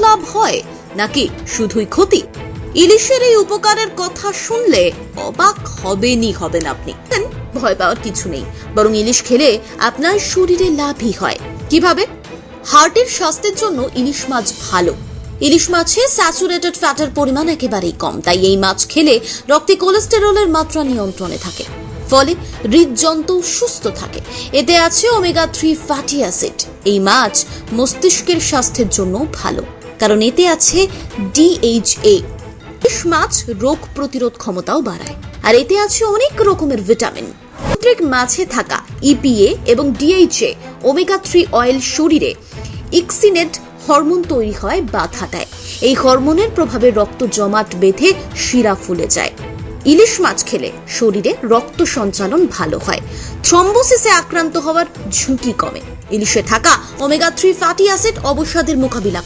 লাভ হয় নাকি শুধুই ক্ষতি? ইলিশের এই উপকারের কথা শুনলে অবাক হবেন আপনি। ভয় পাওয়ার কিছু নেই, বরং ইলিশ খেলে আপনার শরীরে লাভই হয়। কিভাবে? হার্টের স্বাস্থ্যের জন্য ইলিশ মাছ ভালো। ইলিশ মাছে স্যাচুরেটেড ফ্যাটের পরিমাণ একেবারেই কম, তাই এই মাছ খেলে রক্তে কোলেস্টেরলের মাত্রা নিয়ন্ত্রণে থাকে, ফলে হৃদযন্ত্র সুস্থ থাকে। এতে আছে ওমেগা 3 ফ্যাটি অ্যাসিড। এই মাছ মস্তিষ্কের স্বাস্থ্যের জন্য ভালো, কারণ এতে আছে DHA। ইলিশ মাছ রোগ প্রতিরোধ ক্ষমতাও বাড়ায়, আর এতে আছে অনেক রকমের ভিটামিন। সামুদ্রিক মাছে থাকা EPA এবং DHA ওমেগা 3 অয়েল শরীরে ইক্সিনেট হরমোন তৈরি হয় বাধা দেয়। এই হরমোনের প্রভাবে রক্ত জমাট বেঁধে শিরা ফুলে যায়। ইলিশ মাছ খেলে শরীরে রক্ত সঞ্চালন ভালো হয়, থ্রম্বোসিসে আক্রান্ত হওয়ার ঝুঁকি কমে। ইলিশে থাকা ওমেগা 3 ফ্যাটি অ্যাসিড অবসাদের মোকাবিলা